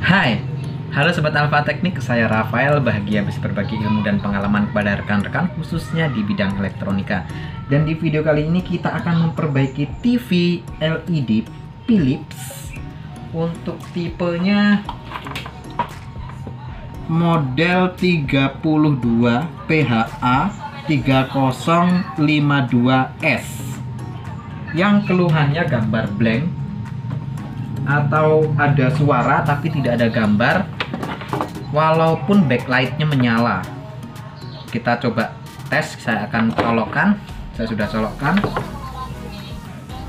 Hai, halo Sobat Alfa Teknik, saya Rafael, bahagia bisa berbagi ilmu dan pengalaman kepada rekan-rekan khususnya di bidang elektronika. Dan di video kali ini kita akan memperbaiki TV LED Philips untuk tipenya model 32 PHA 3052S yang keluhannya gambar blank atau ada suara tapi tidak ada gambar walaupun backlightnya menyala. Kita coba tes, saya akan colokkan. Saya sudah colokkan.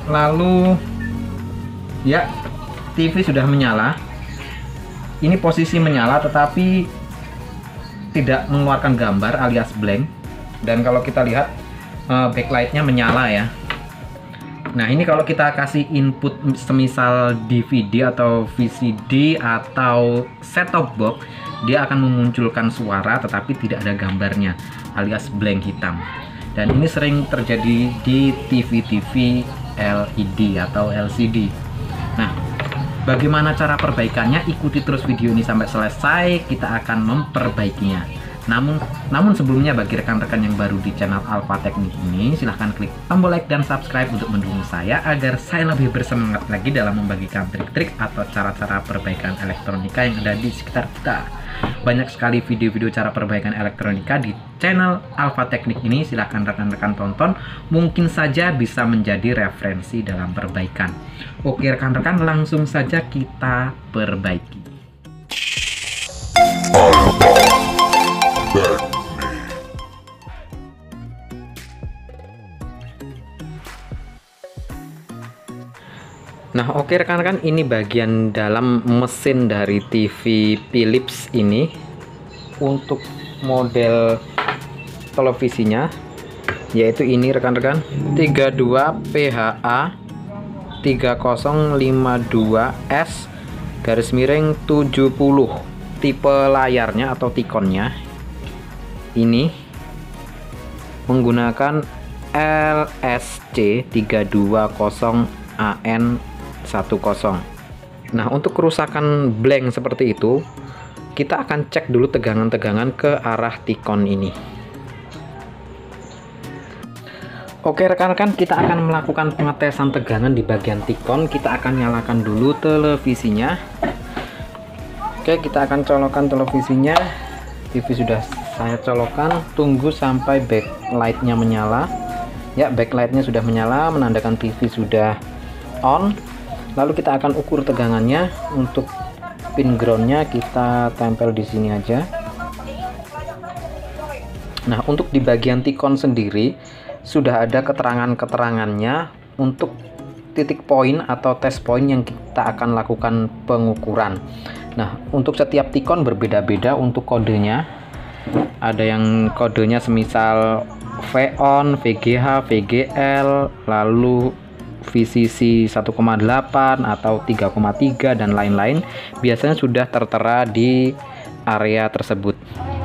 Lalu ya, TV sudah menyala. Ini posisi menyala tetapi tidak mengeluarkan gambar alias blank. Dan kalau kita lihat backlightnya menyala ya. Nah, ini kalau kita kasih input semisal DVD atau VCD atau set-top box, dia akan memunculkan suara tetapi tidak ada gambarnya alias blank hitam. Dan ini sering terjadi di TV-TV LED atau LCD. Nah, bagaimana cara perbaikannya? Ikuti terus video ini sampai selesai, kita akan memperbaikinya. Namun sebelumnya, bagi rekan-rekan yang baru di channel Alfa Teknik ini, silahkan klik tombol like dan subscribe untuk mendukung saya agar saya lebih bersemangat lagi dalam membagikan trik-trik atau cara-cara perbaikan elektronika yang ada di sekitar kita. Banyak sekali video-video cara perbaikan elektronika di channel Alfa Teknik ini, silahkan rekan-rekan tonton, mungkin saja bisa menjadi referensi dalam perbaikan. Oke rekan-rekan, langsung saja kita perbaiki. Nah, oke rekan-rekan, ini bagian dalam mesin dari TV Philips ini. Untuk model televisinya yaitu ini rekan-rekan, 32 PHA 3052S garis miring 70. Tipe layarnya atau tikonnya ini menggunakan LSC 320AN10. Nah, untuk kerusakan blank seperti itu, kita akan cek dulu tegangan-tegangan ke arah tikon ini. Oke rekan-rekan, kita akan melakukan pengetesan tegangan di bagian tikon. Kita akan nyalakan dulu televisinya. Oke, kita akan colokkan televisinya. TV sudah saya colokkan. Tunggu sampai backlightnya menyala. Ya, backlightnya sudah menyala, menandakan TV sudah on. Lalu kita akan ukur tegangannya. Untuk pin groundnya kita tempel di sini aja. Nah, untuk di bagian tikon sendiri sudah ada keterangan-keterangannya untuk titik poin atau test point yang kita akan lakukan pengukuran. Nah, untuk setiap tikon berbeda-beda untuk kodenya. Ada yang kodenya semisal VON, VGH, VGL, lalu VCC 1,8 atau 3,3 dan lain-lain. Biasanya sudah tertera di area tersebut.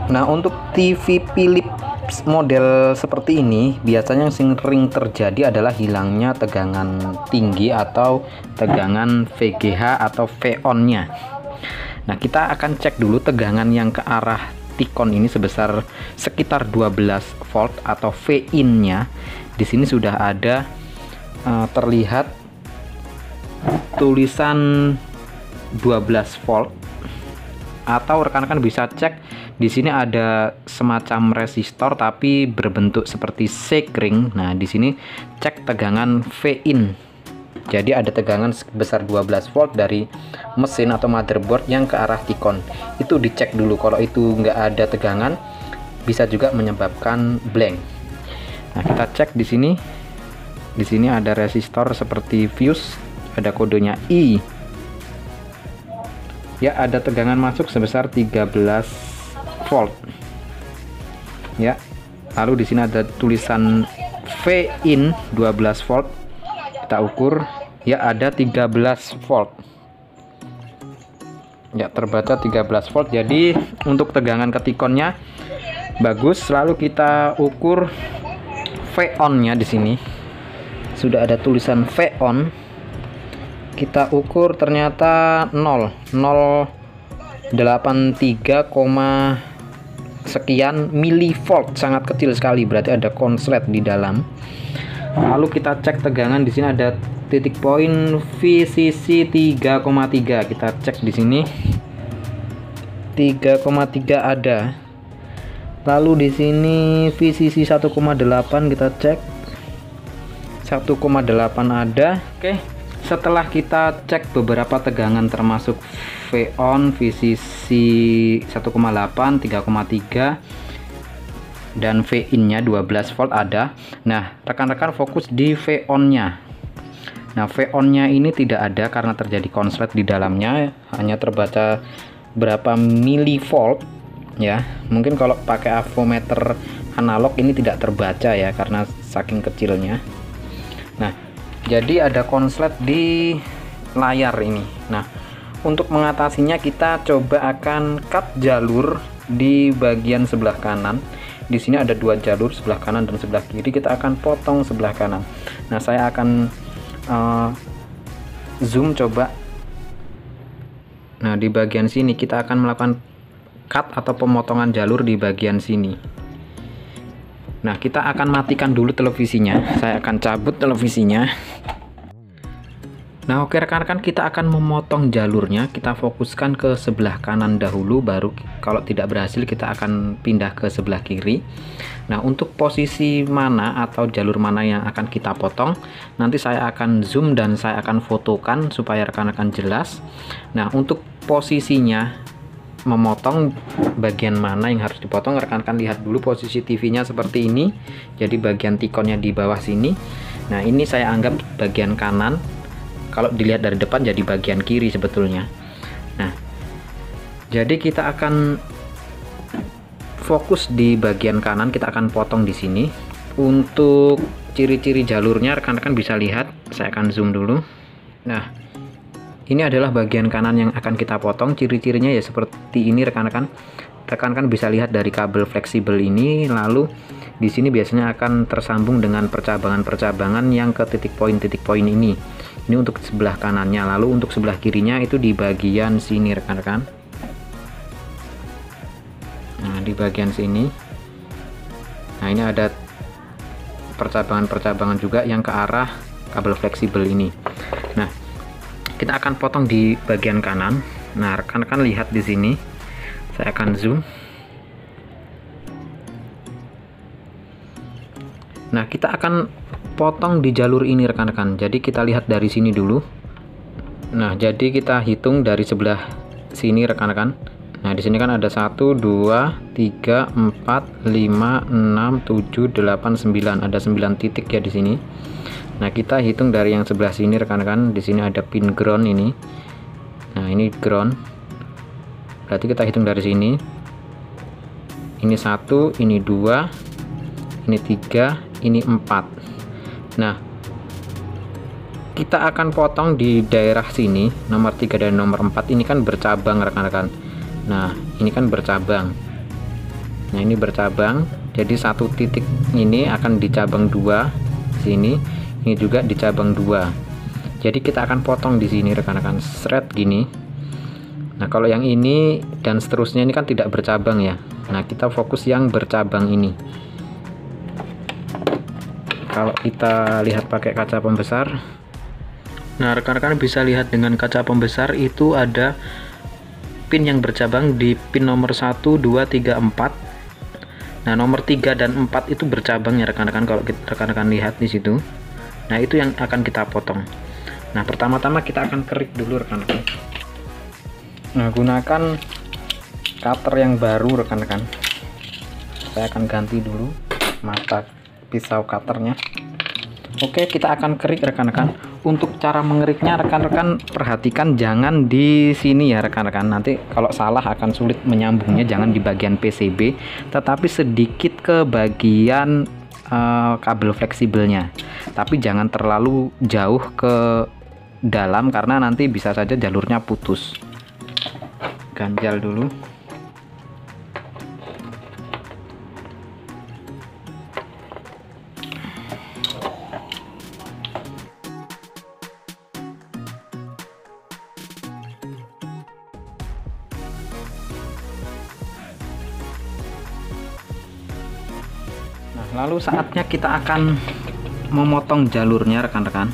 Nah, untuk TV Philips model seperti ini biasanya yang sering terjadi adalah hilangnya tegangan tinggi atau tegangan VGH atau VON-nya. Nah, kita akan cek dulu tegangan yang ke arah tikon ini sebesar sekitar 12 volt atau V-in-nya. Di sini sudah ada terlihat tulisan 12 volt, atau rekan-rekan bisa cek di sini ada semacam resistor tapi berbentuk seperti sekring. Nah, di sini cek tegangan V-in. Jadi ada tegangan sebesar 12 volt dari mesin atau motherboard yang ke arah tikon. Itu dicek dulu. Kalau itu nggak ada tegangan, bisa juga menyebabkan blank. Nah, kita cek di sini. Di sini ada resistor seperti fuse, ada kodenya I. Ya, ada tegangan masuk sebesar 13 volt. Ya. Lalu di sini ada tulisan V-in 12 volt. Kita ukur, ya ada 13 volt. Ya, terbaca 13 volt. Jadi untuk tegangan ketikonnya bagus. Lalu kita ukur V-on-nya di sini. Sudah ada tulisan V-on. Kita ukur ternyata 0 83, sekian milivolt, sangat kecil sekali, berarti ada konslet di dalam. Lalu kita cek tegangan, di sini ada titik poin VCC 3,3. Kita cek di sini 3,3 ada. Lalu di sini VCC 1,8 kita cek 1,8 ada. Oke, setelah kita cek beberapa tegangan termasuk V-on, VCC 1,8, 3,3 dan V-in-nya 12 volt ada. Nah, rekan-rekan fokus di V-on-nya. Nah, V-on-nya ini tidak ada karena terjadi konslet di dalamnya, hanya terbaca berapa milivolt ya. Mungkin kalau pakai avometer analog ini tidak terbaca ya karena saking kecilnya. Nah, jadi ada konslet di layar ini. Nah, untuk mengatasinya kita coba akan cut jalur di bagian sebelah kanan. Di sini ada dua jalur, sebelah kanan dan sebelah kiri. Kita akan potong sebelah kanan. Nah, saya akan zoom coba. Nah, di bagian sini kita akan melakukan cut atau pemotongan jalur di bagian sini. Nah, kita akan matikan dulu televisinya. Saya akan cabut televisinya. Nah, oke rekan-rekan, kita akan memotong jalurnya. Kita fokuskan ke sebelah kanan dahulu, baru kalau tidak berhasil kita akan pindah ke sebelah kiri. Nah, untuk posisi mana atau jalur mana yang akan kita potong, nanti saya akan zoom dan saya akan fotokan supaya rekan-rekan jelas. Nah, untuk posisinya memotong bagian mana yang harus dipotong, rekan-rekan lihat dulu posisi TV-nya seperti ini. Jadi bagian tikonnya di bawah sini. Nah, ini saya anggap bagian kanan. Kalau dilihat dari depan jadi bagian kiri sebetulnya. Nah, jadi kita akan fokus di bagian kanan, kita akan potong di sini. Untuk ciri-ciri jalurnya rekan-rekan bisa lihat, saya akan zoom dulu. Nah, ini adalah bagian kanan yang akan kita potong. Ciri-cirinya ya seperti ini rekan-rekan. Rekan-rekan bisa lihat dari kabel fleksibel ini, lalu di sini biasanya akan tersambung dengan percabangan-percabangan yang ke titik poin ini. Ini untuk sebelah kanannya, lalu untuk sebelah kirinya itu di bagian sini rekan-rekan. Nah, di bagian sini. Nah, ini ada percabangan-percabangan juga yang ke arah kabel fleksibel ini. Nah, kita akan potong di bagian kanan. Nah, rekan-rekan lihat di sini. Saya akan zoom. Nah, kita akan potong di jalur ini rekan-rekan. Jadi kita lihat dari sini dulu. Nah, jadi kita hitung dari sebelah sini rekan-rekan. Nah, di sini kan ada 1 2 3 4 5 6 7 8 9. Ada 9 titik ya di sini. Nah, kita hitung dari yang sebelah sini rekan-rekan. Di sini ada pin ground ini. Nah, ini ground. Berarti kita hitung dari sini. Ini 1, ini 2, ini 3, ini 4. Nah, kita akan potong di daerah sini, nomor 3 dan nomor 4 ini kan bercabang rekan-rekan. Nah, ini kan bercabang. Nah, ini bercabang. Jadi satu titik ini akan dicabang 2 sini, ini juga dicabang 2. Jadi kita akan potong di sini rekan-rekan, seret gini. Nah, kalau yang ini dan seterusnya ini kan tidak bercabang ya. Nah, kita fokus yang bercabang ini. Kalau kita lihat pakai kaca pembesar, nah rekan-rekan bisa lihat dengan kaca pembesar itu ada pin yang bercabang di pin nomor 1, 2, 3, 4. Nah, nomor 3 dan 4 itu bercabang ya rekan-rekan, kalau rekan-rekan lihat di situ. Nah, itu yang akan kita potong. Nah, pertama-tama kita akan kerik dulu rekan-rekan. Nah, gunakan cutter yang baru rekan-rekan. Saya akan ganti dulu mata pisau cutternya. Oke, kita akan kerik rekan-rekan. Untuk cara mengeriknya rekan-rekan perhatikan jangan di sini ya rekan-rekan. Nanti kalau salah akan sulit menyambungnya. Jangan di bagian PCB, tetapi sedikit ke bagian kabel fleksibelnya. Tapi jangan terlalu jauh ke dalam karena nanti bisa saja jalurnya putus. Ganjal dulu. lalu saatnya kita akan memotong jalurnya rekan-rekan.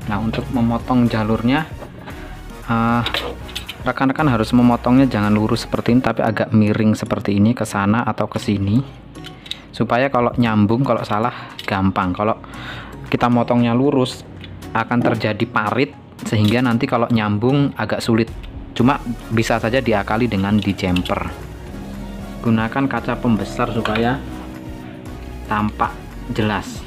Nah, untuk memotong jalurnya rekan-rekan harus memotongnya jangan lurus seperti ini, tapi agak miring seperti ini ke sana atau ke sini, supaya kalau nyambung, kalau salah gampang. Kalau kita motongnya lurus akan terjadi parit, sehingga nanti kalau nyambung agak sulit. Cuma bisa saja diakali dengan dijemper. Gunakan kaca pembesar supaya tampak jelas.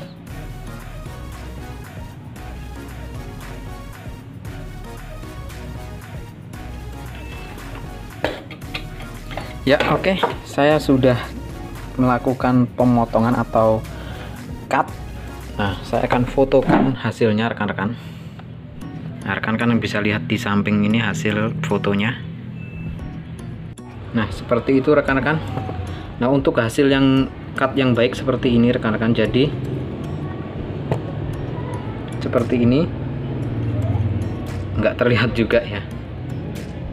Ya, oke. Saya sudah melakukan pemotongan atau cut. Nah, saya akan fotokan hasilnya rekan-rekan. Nah, rekan-rekan bisa lihat di samping ini hasil fotonya. Nah, seperti itu rekan-rekan. Nah, untuk hasil yang cut yang baik seperti ini rekan-rekan, jadi seperti ini, nggak terlihat juga ya,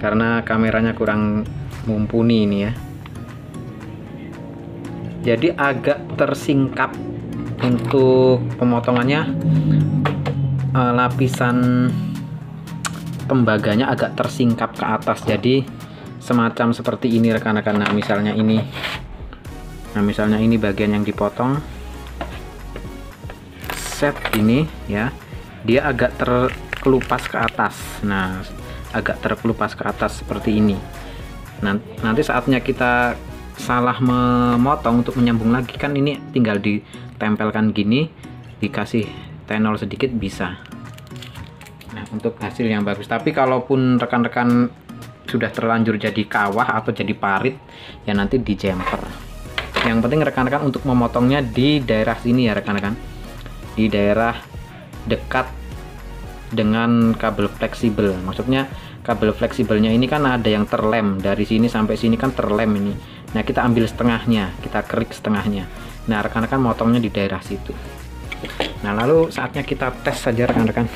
karena kameranya kurang mumpuni ini ya. Jadi agak tersingkap untuk pemotongannya, lapisan tembaganya agak tersingkap ke atas, jadi semacam seperti ini rekan-rekan. Nah, misalnya ini bagian yang dipotong, set ini ya, dia agak terkelupas ke atas. Nah, agak terkelupas ke atas seperti ini. Nanti saatnya kita salah memotong untuk menyambung lagi, kan ini tinggal ditempelkan gini, dikasih tenol sedikit bisa. Nah, untuk hasil yang bagus. Tapi kalaupun rekan-rekan sudah terlanjur jadi kawah atau jadi parit, ya nanti dijemper. Yang penting rekan-rekan untuk memotongnya di daerah sini ya rekan-rekan, di daerah dekat dengan kabel fleksibel. Maksudnya kabel fleksibelnya ini kan ada yang terlem, dari sini sampai sini kan terlem ini. Nah, kita ambil setengahnya, kita kerik setengahnya. Nah, rekan-rekan motongnya di daerah situ. Nah, lalu saatnya kita tes saja rekan-rekan.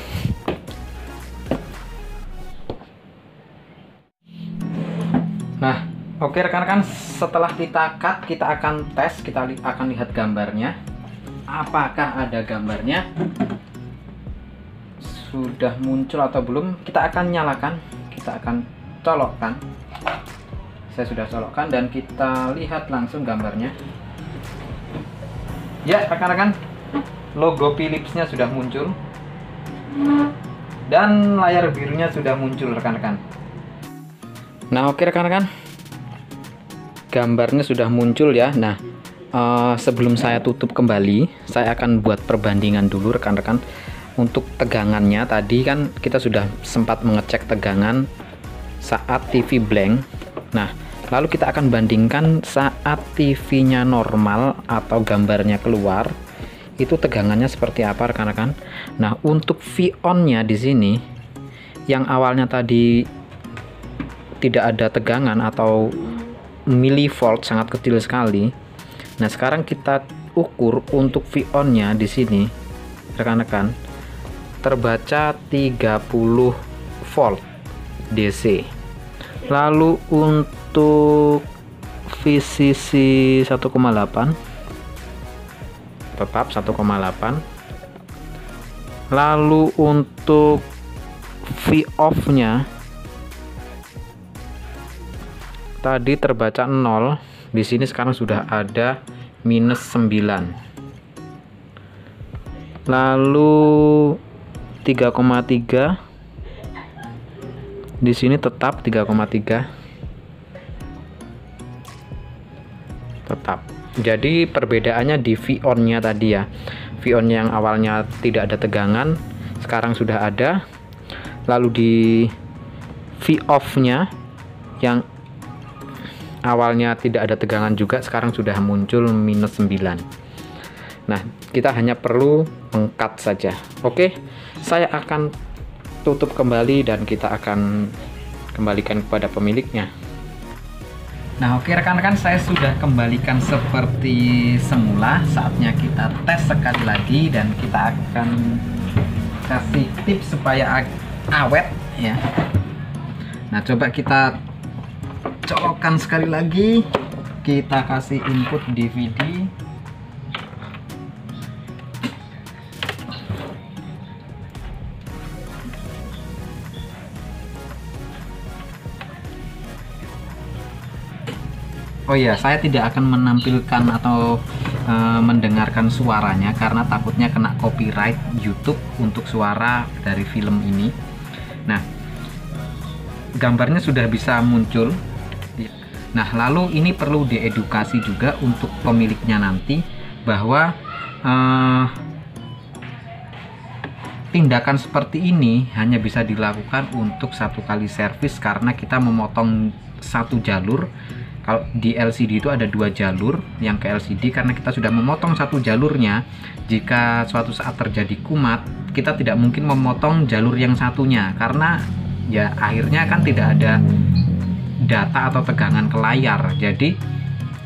Nah, oke rekan-rekan, setelah kita cut, kita akan tes, kita akan lihat gambarnya. Apakah ada gambarnya? Sudah muncul atau belum? Kita akan nyalakan, kita akan colokkan. Saya sudah colokkan dan kita lihat langsung gambarnya. Ya rekan-rekan, logo Philips-nya sudah muncul dan layar birunya sudah muncul rekan-rekan. Nah, oke rekan-rekan, gambarnya sudah muncul ya. Nah, sebelum saya tutup kembali, saya akan buat perbandingan dulu rekan-rekan. Untuk tegangannya tadi kan kita sudah sempat mengecek tegangan saat TV blank. Nah, lalu kita akan bandingkan saat TV-nya normal atau gambarnya keluar, itu tegangannya seperti apa rekan-rekan. Nah, untuk V-on-nya di sini yang awalnya tadi tidak ada tegangan atau milivolt, sangat kecil sekali. Nah, sekarang kita ukur untuk V-on-nya di sini rekan-rekan, terbaca 30 volt DC. Lalu untuk VCC 1,8 tetap 1,8. Lalu untuk V-off-nya tadi terbaca 0, di sini sekarang sudah ada minus 9. Lalu 3,3, di sini tetap 3,3, tetap. Jadi perbedaannya di V-on-nya tadi ya, V-on yang awalnya tidak ada tegangan sekarang sudah ada. Lalu di V-off-nya yang awalnya tidak ada tegangan juga sekarang sudah muncul minus 9. Nah, kita hanya perlu meng-cut saja. Oke, saya akan tutup kembali dan kita akan kembalikan kepada pemiliknya. Nah, oke rekan-rekan, saya sudah kembalikan seperti semula. Saatnya kita tes sekali lagi dan kita akan kasih tips supaya awet ya. Nah, coba kita colokkan sekali lagi, kita kasih input DVD. Oh iya, saya tidak akan menampilkan atau mendengarkan suaranya karena takutnya kena copyright YouTube untuk suara dari film ini. Nah, gambarnya sudah bisa muncul. Nah, lalu ini perlu diedukasi juga untuk pemiliknya nanti bahwa tindakan seperti ini hanya bisa dilakukan untuk satu kali servis karena kita memotong satu jalur. Kalau di LCD itu ada 2 jalur, yang ke LCD karena kita sudah memotong satu jalurnya, jika suatu saat terjadi kumat, kita tidak mungkin memotong jalur yang satunya karena ya akhirnya kan tidak ada data atau tegangan ke layar, jadi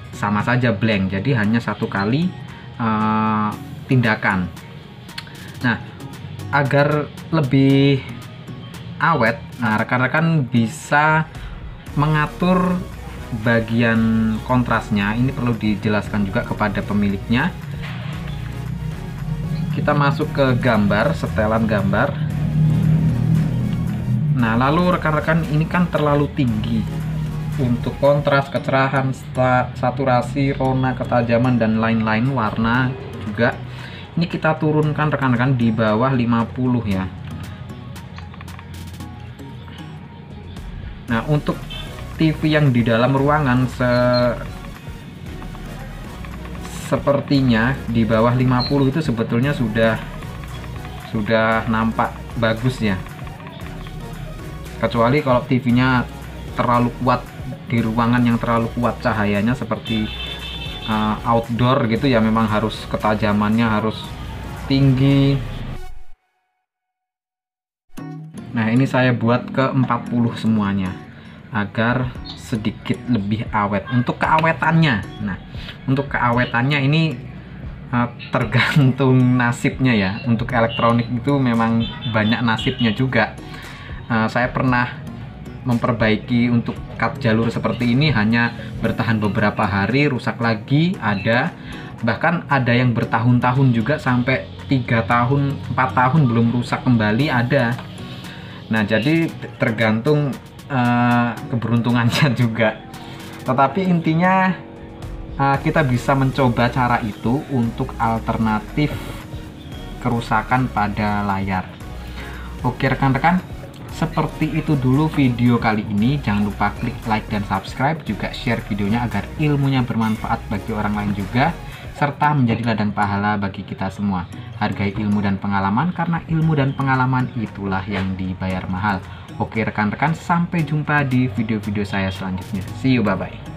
sama saja blank, jadi hanya satu kali tindakan. Nah, agar lebih awet, rekan-rekan bisa mengatur bagian kontrasnya. Ini perlu dijelaskan juga kepada pemiliknya. Kita masuk ke gambar, setelan gambar. Nah, lalu rekan-rekan, ini kan terlalu tinggi untuk kontras, kecerahan, saturasi, rona, ketajaman, dan lain-lain, warna juga. Ini kita turunkan rekan-rekan di bawah 50 ya. Nah, untuk TV yang di dalam ruangan sepertinya di bawah 50 itu sebetulnya sudah nampak bagus ya. Kecuali kalau TV-nya terlalu kuat di ruangan yang terlalu kuat cahayanya seperti outdoor gitu ya, memang harus ketajamannya harus tinggi. Nah, ini saya buat ke 40 semuanya agar sedikit lebih awet. Untuk keawetannya, nah untuk keawetannya ini tergantung nasibnya ya. Untuk elektronik itu memang banyak nasibnya juga. Saya pernah memperbaiki untuk cut jalur seperti ini, hanya bertahan beberapa hari rusak lagi, ada bahkan ada yang bertahun-tahun juga sampai 3 tahun 4 tahun belum rusak kembali ada. Nah, jadi tergantung keberuntungannya juga, tetapi intinya kita bisa mencoba cara itu untuk alternatif kerusakan pada layar. Oke rekan-rekan, seperti itu dulu video kali ini. Jangan lupa klik like dan subscribe, juga share videonya agar ilmunya bermanfaat bagi orang lain juga, serta menjadi ladang pahala bagi kita semua. Hargai ilmu dan pengalaman, karena ilmu dan pengalaman itulah yang dibayar mahal. Oke rekan-rekan, sampai jumpa di video-video saya selanjutnya. See you, bye-bye.